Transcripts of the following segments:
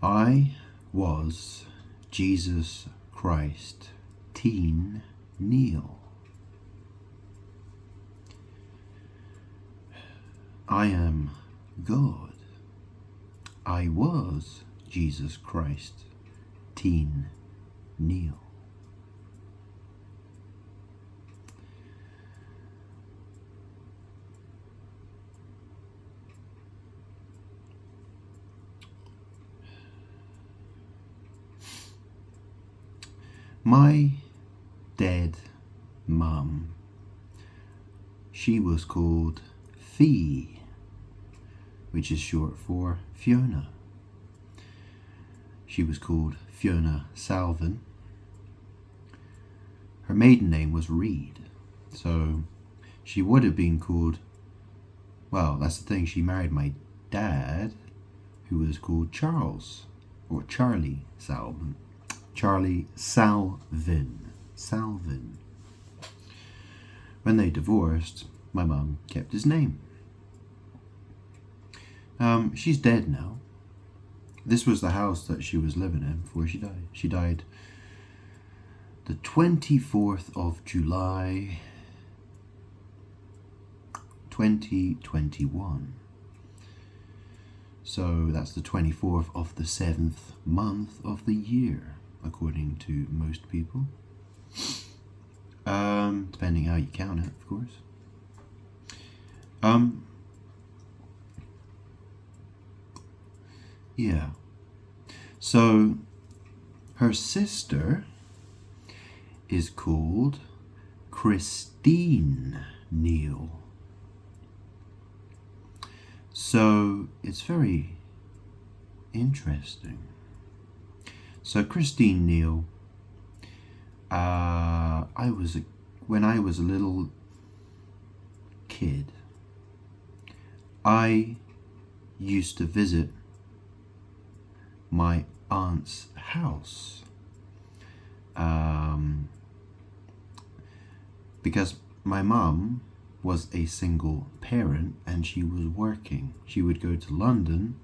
I was Jesus Christ, teen Neil. I am God. I was Jesus Christ, teen Neil. My dead mum, she was called Fee, which is short for Fiona. She was called Fiona Salvin. Her maiden name was Reed, so she would have been called, well, that's the thing, she married my dad, who was called Charles, or Charlie Salvin. Charlie Salvin. Salvin. When they divorced, my mum kept his name. She's dead now. This was the house that she was living in before she died. She died the 24th of July, 2021. So that's the 24th of the 7th month of the year, according to most people. Depending how you count it, of course. Yeah. So her sister is called Christine Neil. So it's very interesting. So Christine Neil, when I was a little kid, I used to visit my aunt's house because my mum was a single parent and she was working. She would go to London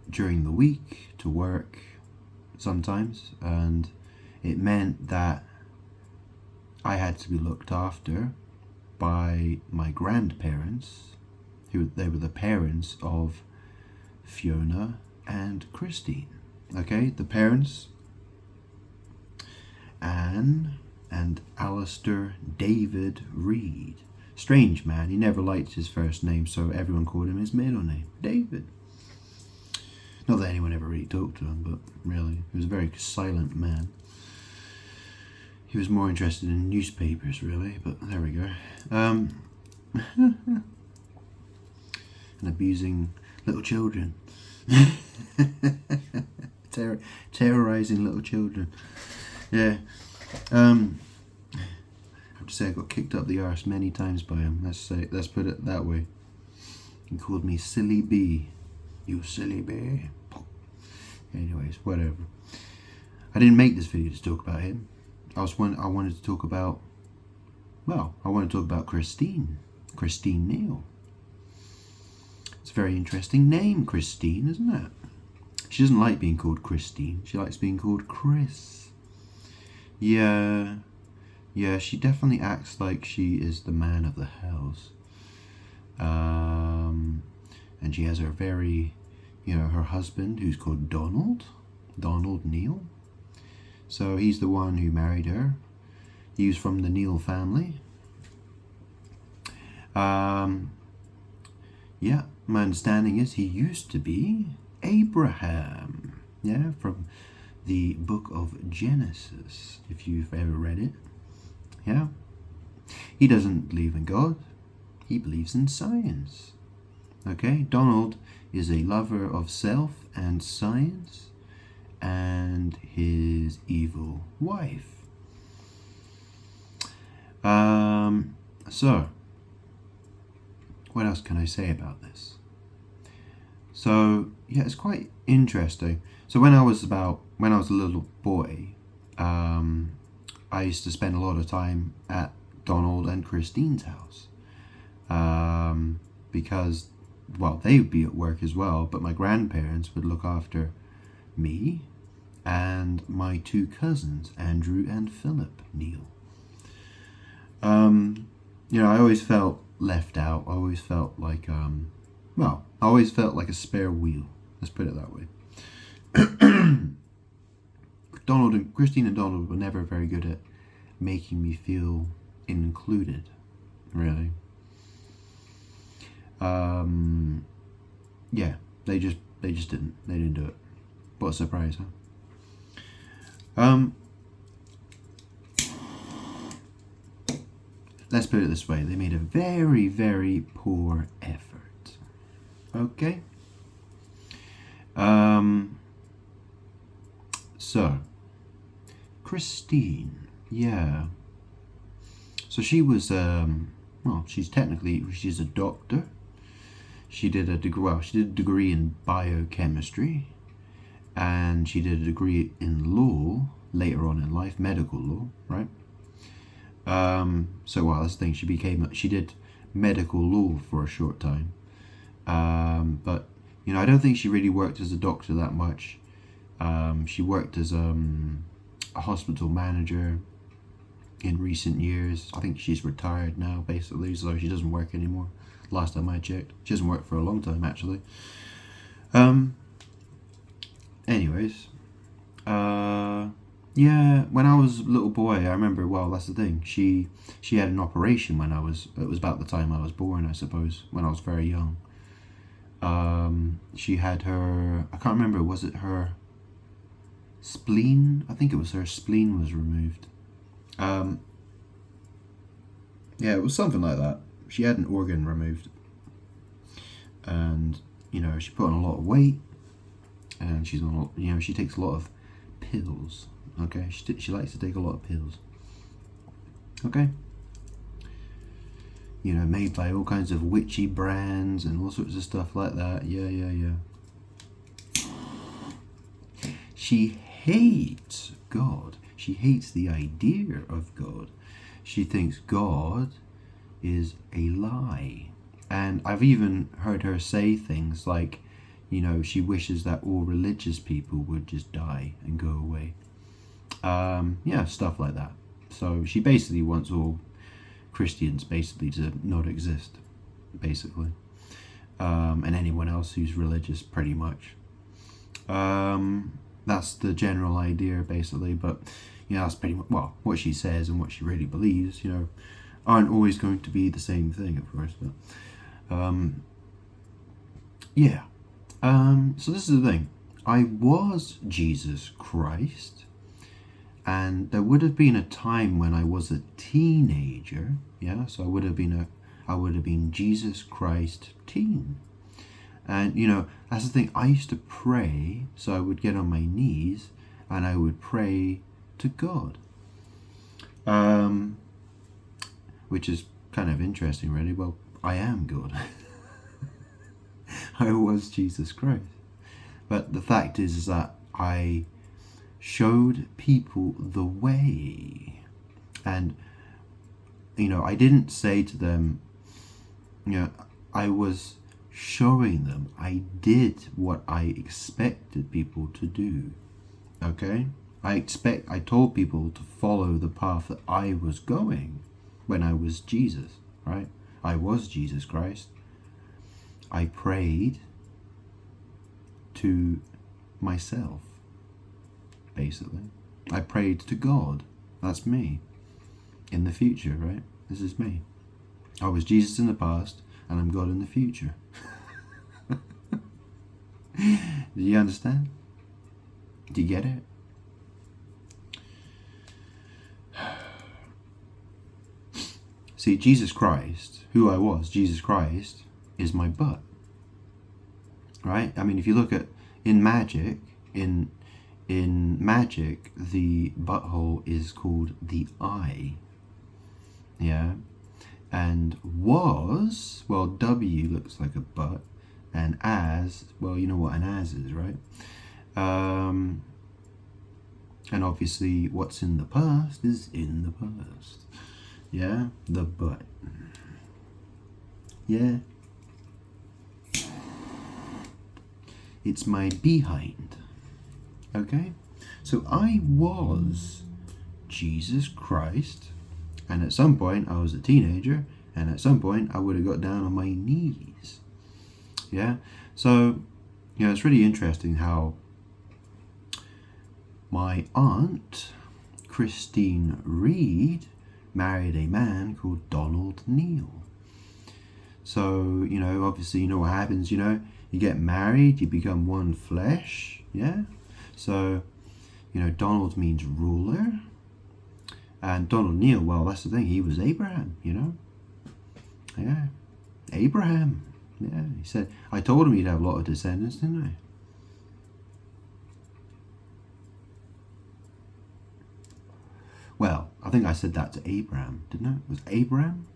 during the week to work sometimes, and it meant that I had to be looked after by my grandparents, they were the parents of Fiona and Christine. Okay, the parents, Anne and Alistair David Reed. Strange man, he never liked his first name, so everyone called him his middle name, David. Not that anyone ever really talked to him, but really, he was a very silent man. He was more interested in newspapers, really, but there we go. And abusing little children. Terrorizing little children. Yeah. I have to say I got kicked up the arse many times by him. Let's put it that way. He called me Silly Bee. You silly bee. Anyways, whatever. I didn't make this video to talk about him. I wanted to talk about, Christine Neil. It's a very interesting name, Christine, isn't it? She doesn't like being called Christine. She likes being called Chris. Yeah, she definitely acts like she is the man of the house. And she has her her husband, who's called Donald Neil. So he's the one who married her. He was from the Neil family. Yeah, my understanding is he used to be Abraham. Yeah, from the book of Genesis, if you've ever read it. Yeah. He doesn't believe in God. He believes in science. Okay, Donald is a lover of self and science, and his evil wife. So, what else can I say about this? So, yeah, it's quite interesting. So when I was a little boy, I used to spend a lot of time at Donald and Christine's house, because well, they would be at work as well, but my grandparents would look after me and my two cousins, Andrew and Philip Neal. I always felt left out. I always felt like, I always felt like a spare wheel. Let's put it that way. Christine and Donald were never very good at making me feel included, really. They just didn't. They didn't do it. What a surprise, huh? Let's put it this way. They made a very, very poor effort. Okay? So, Christine, yeah. So she was, she's a doctor. She did a degree in biochemistry, and she did a degree in law later on in life, medical law, right? That's the thing. She did medical law for a short time, but I don't think she really worked as a doctor that much. She worked as a hospital manager in recent years. I think she's retired now, basically, so she doesn't work anymore. Last time I checked, she hasn't worked for a long time, actually. Anyways, when I was a little boy, I remember. Well, that's the thing. She had an operation when it was about the time I was born, I suppose, when I was very young. She had her. I can't remember. Was it her spleen? I think it was her spleen was removed. It was something like that. She had an organ removed, and she put on a lot of weight, and she's on. She takes a lot of pills. Okay, she likes to take a lot of pills. Okay. Made by all kinds of witchy brands and all sorts of stuff like that. Yeah. She hates God. She hates the idea of God. She thinks God is a lie. And I've even heard her say things like, she wishes that all religious people would just die and go away. Stuff like that. So she basically wants all Christians basically to not exist, basically. And anyone else who's religious, pretty much. That's the general idea, basically. But, that's pretty much, what she says and what she really believes, aren't always going to be the same thing, of course. But, so this is the thing. I was Jesus Christ, and there would have been a time when I was a teenager. So I would have been Jesus Christ teen. And that's the thing. I used to pray, so I would get on my knees and I would pray to God, which is kind of interesting, really. Well, I am God. I was Jesus Christ. But the fact is that I showed people the way. And, I didn't say to them, I was showing them. I did what I expected people to do. Okay? I told people to follow the path that I was going when I was Jesus, right? I was Jesus Christ. I prayed to myself, basically. I prayed to God. That's me. In the future, right? This is me. I was Jesus in the past, and I'm God in the future. Do you understand? Do you get it? See, Jesus Christ, who I was, Jesus Christ, is my butt. Right? I mean, if you look at in magic, the butthole is called the eye. Yeah? And was, W looks like a butt, and as, you know what an as is, right? And obviously what's in the past is in the past. Yeah? The butt. Yeah? It's my behind. Okay? So I was Jesus Christ, and at some point I was a teenager, and at some point I would have got down on my knees. Yeah? So, it's really interesting how my aunt, Christine Reed, married a man called Donald Neal. So, obviously, what happens, you get married, you become one flesh, yeah? So, Donald means ruler. And Donald Neal, well, that's the thing, he was Abraham, Yeah, Abraham. Yeah, he said, I told him he'd have a lot of descendants, didn't I? Well, I think I said that to Abraham, didn't I? It was Abraham?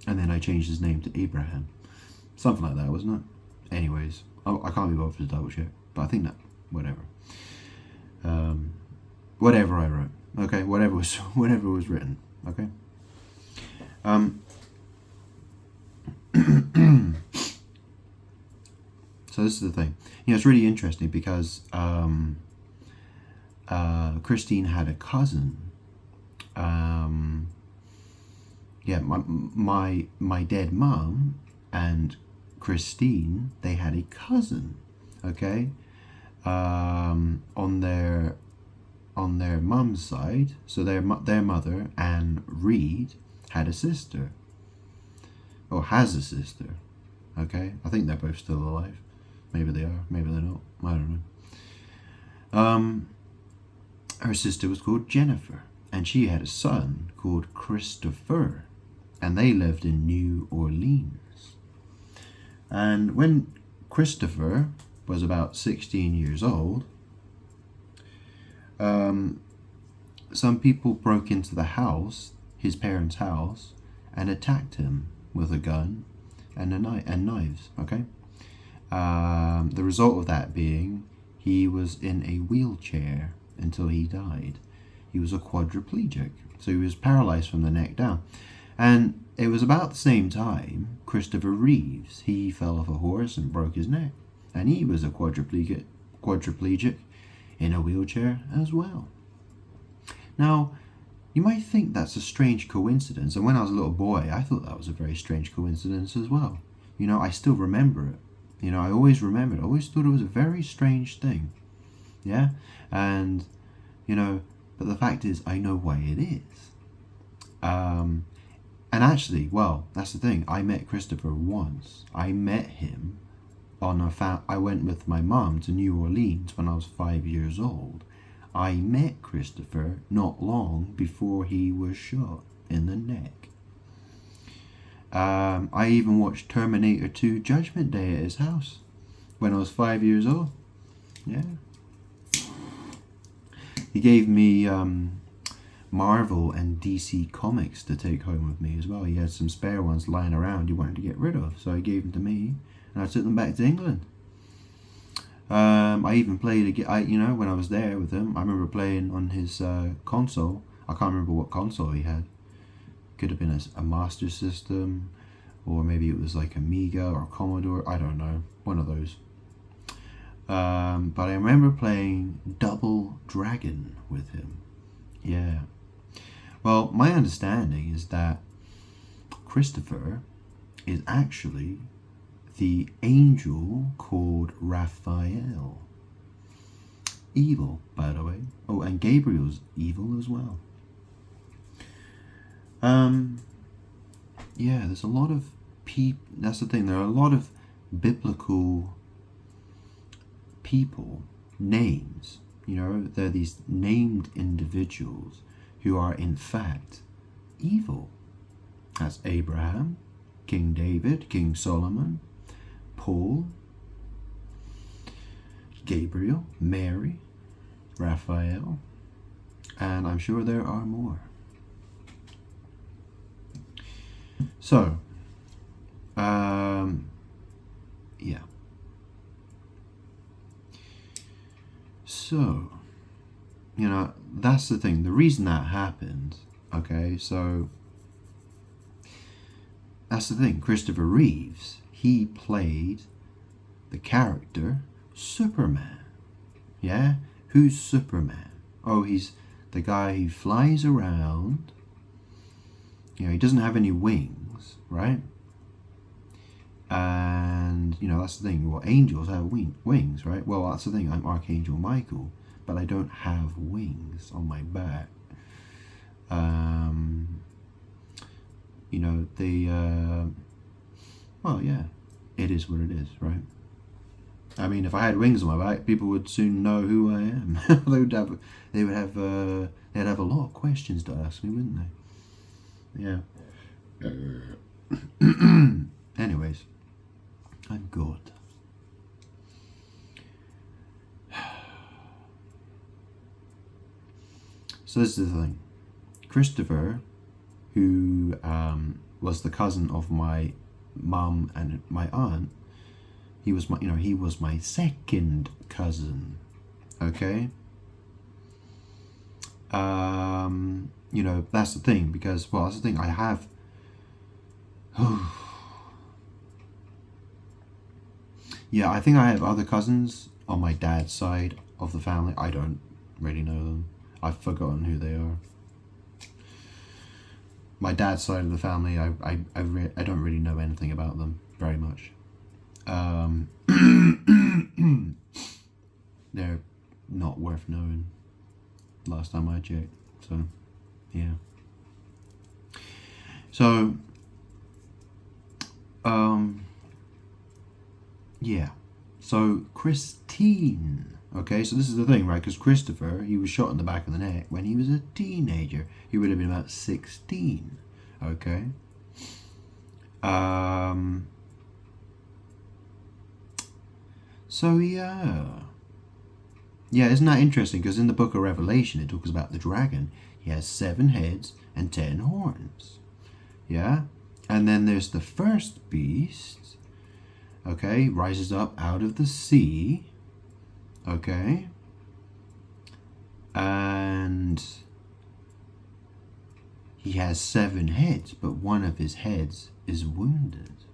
And then I changed his name to Abraham. Something like that, wasn't it? Anyways, I can't be bothered to double check, but I think that, whatever. Whatever I wrote, okay? Whatever was written, okay? So this is the thing. It's really interesting because Christine had a cousin. My dead mom and Christine, they had a cousin, okay? On their mum's side, so their mother, Anne Reed, had a sister, or has a sister, okay? I think they're both still alive. Maybe they are, maybe they're not, I don't know. Her sister was called Jennifer, and she had a son called Christopher, and they lived in New Orleans. And when Christopher was about 16 years old, some people broke into the house, his parents' house, and attacked him with a gun and knives, okay? The result of that being he was in a wheelchair until he died. He was a quadriplegic, so he was paralyzed from the neck down. And it was about the same time Christopher Reeves, he fell off a horse and broke his neck, and he was a quadriplegic in a wheelchair as well. Now, you might think that's a strange coincidence, and when I was a little boy, I thought that was a very strange coincidence as well. I still remember it. I always remembered. I always thought it was a very strange thing. Yeah? And, but the fact is, I know why it is. And actually, well, that's the thing. I met Christopher once. I met him I went with my mom to New Orleans when I was 5 years old. I met Christopher not long before he was shot in the neck. I even watched Terminator 2 Judgment Day at his house when I was 5 years old. Yeah. He gave me Marvel and DC comics to take home with me as well. He had some spare ones lying around he wanted to get rid of, so he gave them to me, and I took them back to England. I even played, when I was there with him, I remember playing on his console. I can't remember what console he had. Could have been a Master System, or maybe it was like Amiga or Commodore, I don't know, one of those. But I remember playing Double Dragon with him. Yeah. Well, my understanding is that Christopher is actually the angel called Raphael. Evil, by the way. Oh, and Gabriel's evil as well. Yeah, there's a lot of people. That's the thing. There are a lot of biblical people, names. They're these named individuals who are in fact evil. That's Abraham, King David, King Solomon, Paul, Gabriel, Mary, Raphael, and I'm sure there are more. So, yeah. So, that's the thing. The reason that happened, okay, so that's the thing. Christopher Reeves, he played the character Superman. Yeah? Who's Superman? Oh, he's the guy who flies around. You know, he doesn't have any wings, right? And, you know, that's the thing. Well, angels have wings, right? Well, that's the thing. I'm Archangel Michael, but I don't have wings on my back. You know, well, yeah, it is what it is, right? I mean, if I had wings on my back, people would soon know who I am. They'd have a lot of questions to ask me, wouldn't they? Yeah. Anyways, I'm God. So this is the thing. Christopher, who was the cousin of my mum and my aunt, he was my second cousin. Okay. You know, that's the thing, because, well, that's the thing. I have. Yeah, I think I have other cousins on my dad's side of the family. I don't really know them. I've forgotten who they are. My dad's side of the family, I don't really know anything about them very much. They're not worth knowing. Last time I checked, so yeah. So, yeah. So Christine. Okay, so this is the thing, right? Because Christopher, he was shot in the back of the neck when he was a teenager. He would have been about 16. Okay. So yeah. Yeah, isn't that interesting? Because in the book of Revelation, it talks about the dragon. He has 7 heads and 10 horns. Yeah? And then there's the first beast. Okay, rises up out of the sea. Okay. And he has 7 heads, but one of his heads is wounded.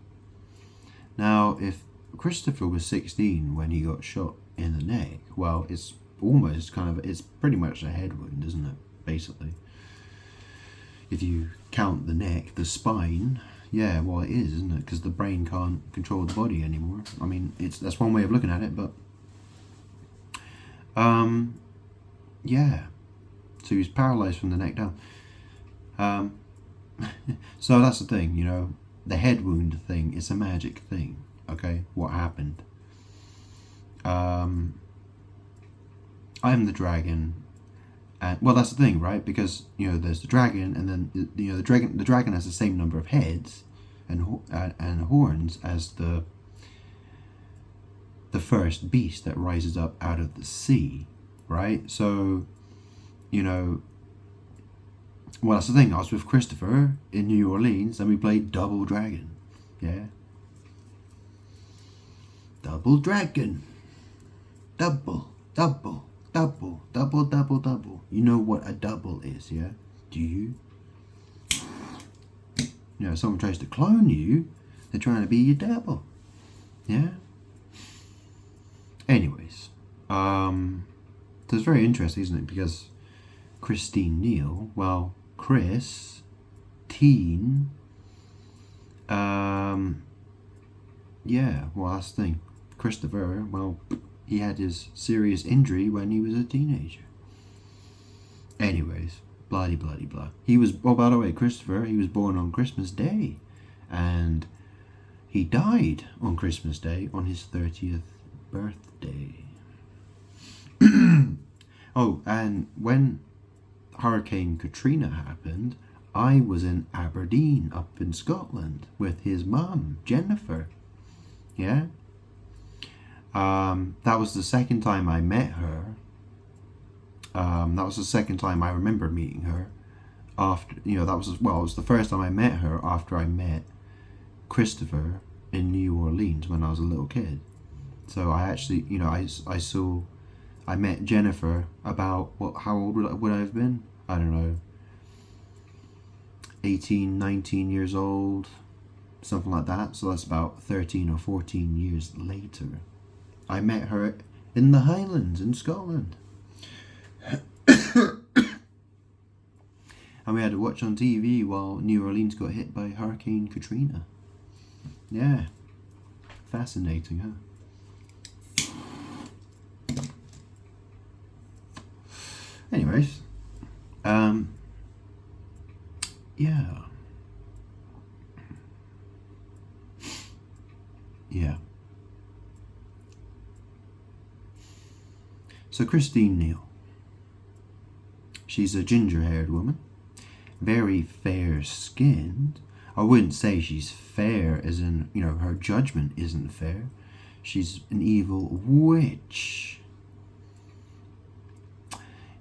Now, if Christopher was 16 when he got shot in the neck, well, it's almost it's pretty much a head wound, isn't it? Basically. If you count the neck, the spine, yeah, well, it is, isn't it? Because the brain can't control the body anymore. I mean, that's one way of looking at it, but yeah. So he was paralyzed from the neck down. So that's the thing, you know, the head wound thing. It's a magic thing. Okay, what happened? I'm the dragon. And, well, that's the thing, right? Because, you know, there's the dragon, and then, you know, the dragon has the same number of heads and horns as the first beast that rises up out of the sea, right? So, you know, well, that's the thing. I was with Christopher in New Orleans, and we played Double Dragon. Yeah. Double Dragon. Double. You know what a double is, yeah? Do you? You know, if someone tries to clone you, they're trying to be your double. Yeah? Anyways. So it's very interesting, isn't it? Because Christine Neal, well, Chris, Teen, yeah, well, that's the thing. Christopher, well, he had his serious injury when he was a teenager. Anyways, bloody blah. He was, oh, by the way, Christopher, he was born on Christmas Day. And he died on Christmas Day on his 30th birthday. Oh, and when Hurricane Katrina happened, I was in Aberdeen up in Scotland with his mum, Jennifer. Yeah? That was the second time I met her. That was the second time I remember meeting her. After, you know, it was the first time I met her after I met Christopher in New Orleans when I was a little kid. So I actually, you know, I met Jennifer about, how old would I have been? I don't know, 18, 19 years old. something like that. So that's about 13 or 14 years later. I met her in the Highlands in Scotland. And we had to watch on TV while New Orleans got hit by Hurricane Katrina. Yeah. Fascinating, huh? Anyways. Yeah. Yeah. So Christine Neal. She's a ginger-haired woman. Very fair-skinned. I wouldn't say she's fair as in, her judgment isn't fair. She's an evil witch.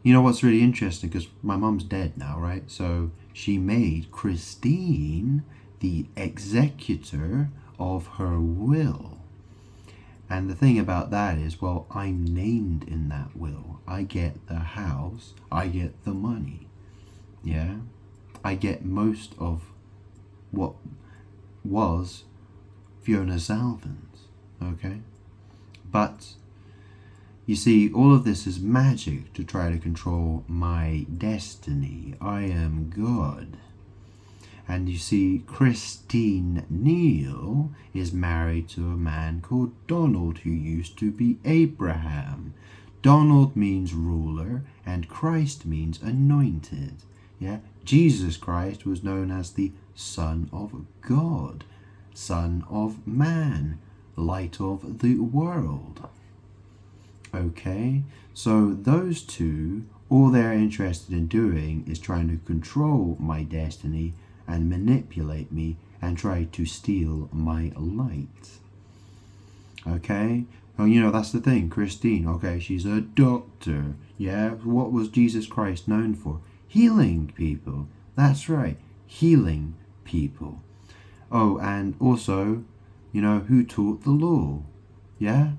You know what's really interesting, because my mum's dead now, right? So she made Christine the executor of her will. And the thing about that is, well, I'm named in that will. I get the house, I get the money. Yeah? I get most of what was Fiona Salvin's. Okay? But you see, all of this is magic to try to control my destiny. I am God. And you see, Christine Neal is married to a man called Donald, who used to be Abraham. Donald means ruler, and Christ means anointed. Yeah, Jesus Christ was known as the Son of God, Son of Man, Light of the world. Okay, so those two, all they're interested in doing is trying to control my destiny and manipulate me and try to steal my light. Okay? Oh, that's the thing. Christine, okay, she's a doctor. Yeah? What was Jesus Christ known for? Healing people. That's right. Healing people. Oh, and also, who taught the law? Yeah?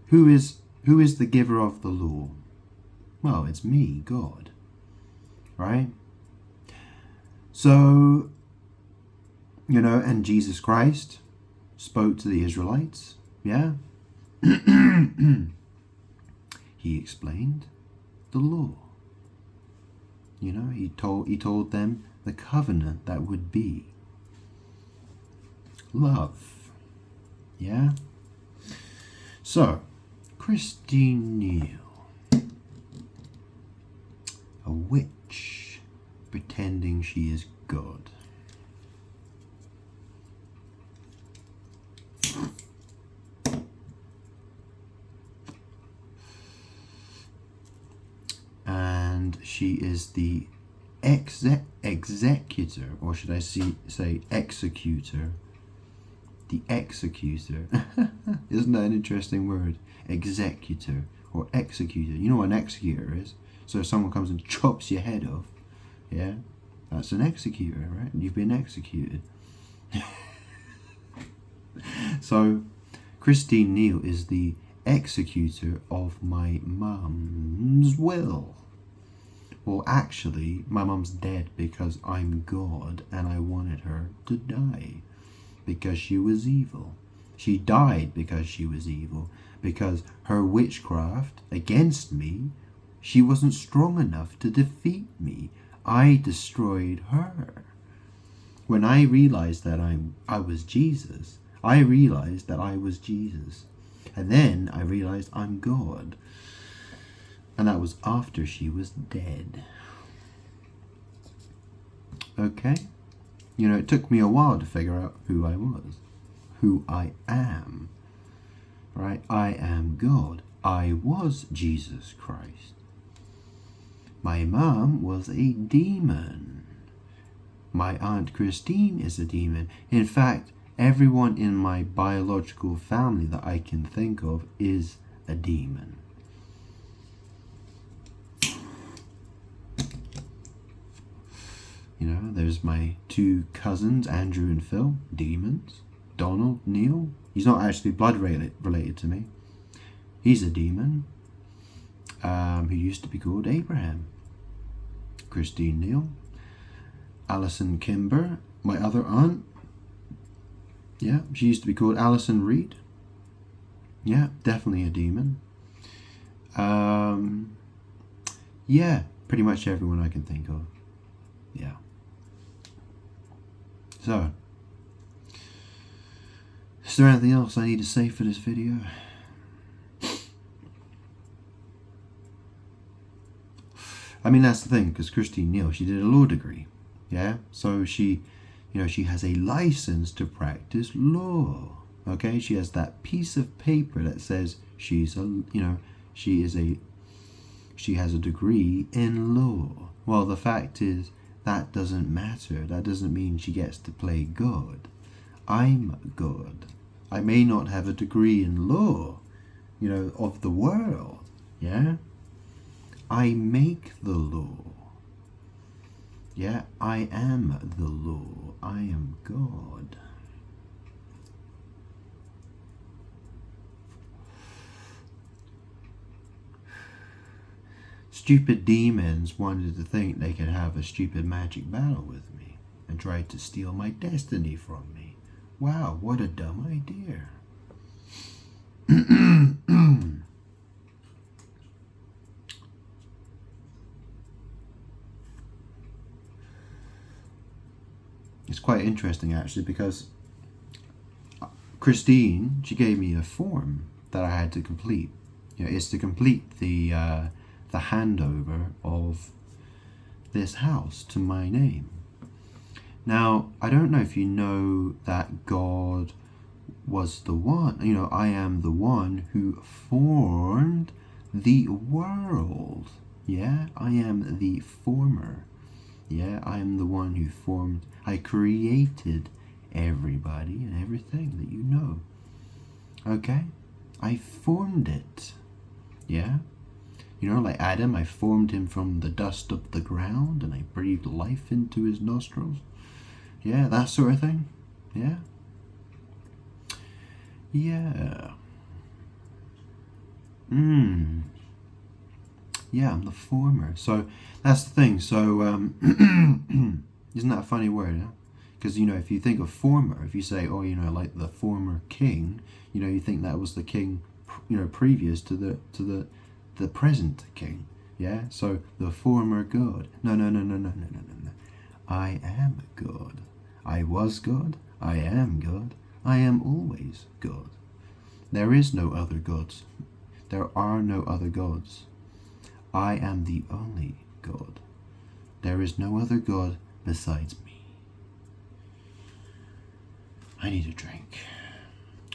Who is the giver of the law? Well, it's me, God. Right? So, and Jesus Christ spoke to the Israelites, yeah? He explained the law. He told them the covenant that would be. Love. Yeah? So, Christine Neal, a witch pretending she is God. And she is the executor, or should I say executor? The executor. Isn't that an interesting word? Executor or executor. You know what an executor is? So if someone comes and chops your head off, yeah, that's an executor, right? You've been executed. So Christine Neal is the executor of my mum's will. Well, actually, my mum's dead because I'm God and I wanted her to die because she was evil. She died because she was evil, because her witchcraft against me, she wasn't strong enough to defeat me. I destroyed her. When I realized that I was Jesus, I realized that I was Jesus. And then I realized I'm God. And that was after she was dead. Okay? It took me a while to figure out who I was, who I am. Right? I am God. I was Jesus Christ. My mom was a demon. My Aunt Christine is a demon. In fact, everyone in my biological family that I can think of is a demon. There's my two cousins, Andrew and Phil, demons. Donald Neal, he's not actually blood related to me. He's a demon who used to be called Abraham. Christine Neal. Alison Kimber, My other aunt, yeah, she used to be called Alison Reed. Yeah, definitely a demon. Yeah, pretty much everyone I can think of. Yeah. So, is there anything else I need to say for this video? I mean, that's the thing, because Christine Neal, she did a law degree. Yeah, so she, she has a license to practice law. Okay, she has that piece of paper that says she has a degree in law. Well, the fact is, that doesn't matter. That doesn't mean she gets to play God. I'm God. I may not have a degree in law, of the world. Yeah? I make the law. Yeah, I am the law. I am God. Stupid demons wanted to think they could have a stupid magic battle with me and tried to steal my destiny from me. Wow, what a dumb idea. It's quite interesting actually, because Christine, she gave me a form that I had to complete. It's to complete the handover of this house to my name. Now, I don't know if you know that God was the one, I am the one who formed the world. Yeah, I am the former. Yeah, I am the one who formed, I created everybody and everything that you know. Okay? I formed it. Yeah? Like Adam, I formed him from the dust of the ground and I breathed life into his nostrils. Yeah, that sort of thing. Yeah? Yeah. Yeah, I'm the former. So that's the thing. So isn't that a funny word? Huh? Because if you think of former, if you say, like the former king, you think that was the king, previous to the present king. Yeah. So the former God. No. I am God. I was God. I am God. I am always God. There is no other gods. There are no other gods. I am the only God. There is no other God besides me. I need a drink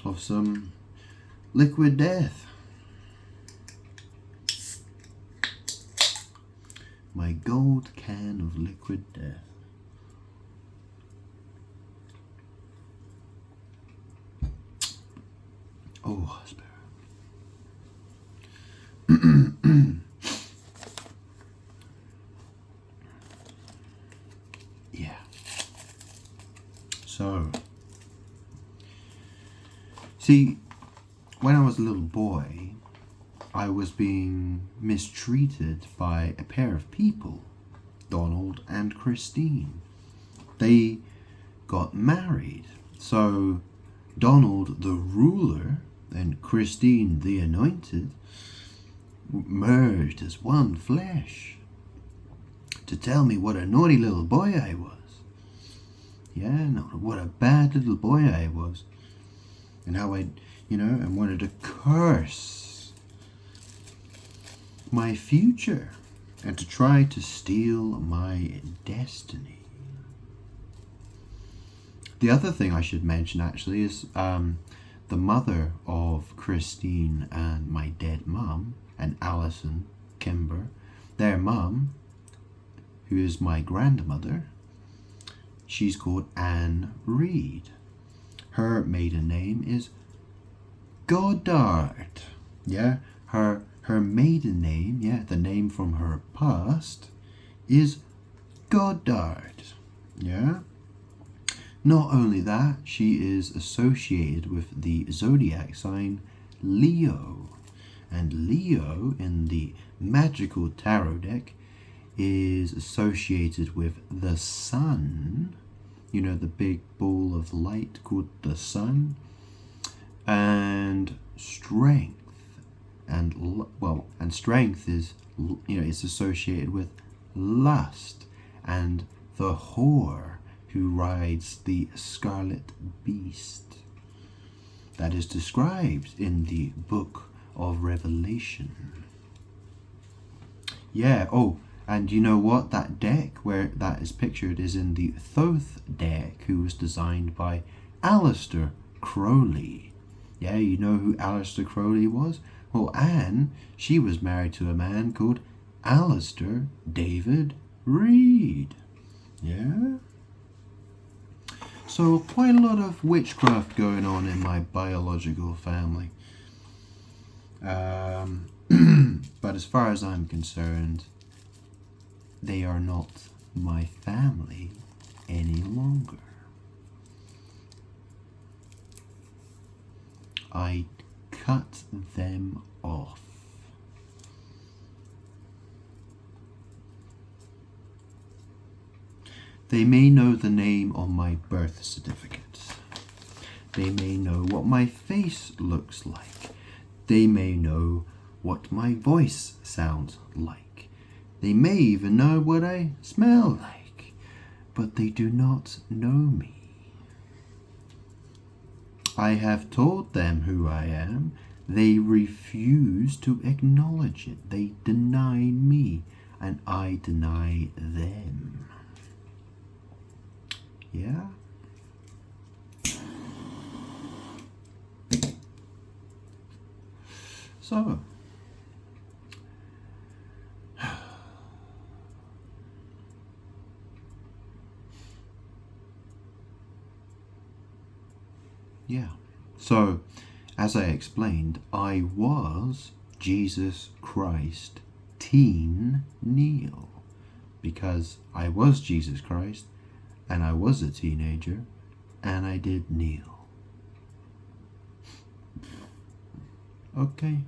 of some liquid death. My gold can of liquid death. Oh, spare. Yeah. So, see, when I was a little boy, I was being mistreated by a pair of people, Donald and Christine. They got married. So, Donald the ruler and Christine the anointed merged as one flesh to tell me what a naughty little boy I was. Yeah, no, what a bad little boy I was. And how I, and wanted to curse my future and to try to steal my destiny. The other thing I should mention actually is the mother of Christine and my dead mum, and Alison Kimber, their mum, who is my grandmother, she's called Anne Reed. Her maiden name is Goddard. Yeah, her maiden name, the name from her past, is Goddard. Yeah. Not only that, she is associated with the zodiac sign Leo. And Leo in the magical tarot deck is associated with the sun you know, the big ball of light called the sun, and strength. And strength is, you know, it's associated with lust, and the whore who rides the scarlet beast that is described in the book of Revelation. Yeah, oh, and you know what? That deck where that is pictured is in the Thoth deck, who was designed by Aleister Crowley. Yeah, you know who Aleister Crowley was? Well, Anne, she was married to a man called Alistair David Reed. Yeah? So quite a lot of witchcraft going on in my biological family. But as far as I'm concerned, they are not my family any longer. I cut them off. They may know the name on my birth certificate. They may know what my face looks like. They may know what my voice sounds like. They may even know what I smell like, but they do not know me. I have told them who I am. They refuse to acknowledge it. They deny me, and I deny them. Yeah? So, yeah. So, as I explained, I was Jesus Christ Teen Neil, because I was Jesus Christ, and I was a teenager, and I did kneel. Okay.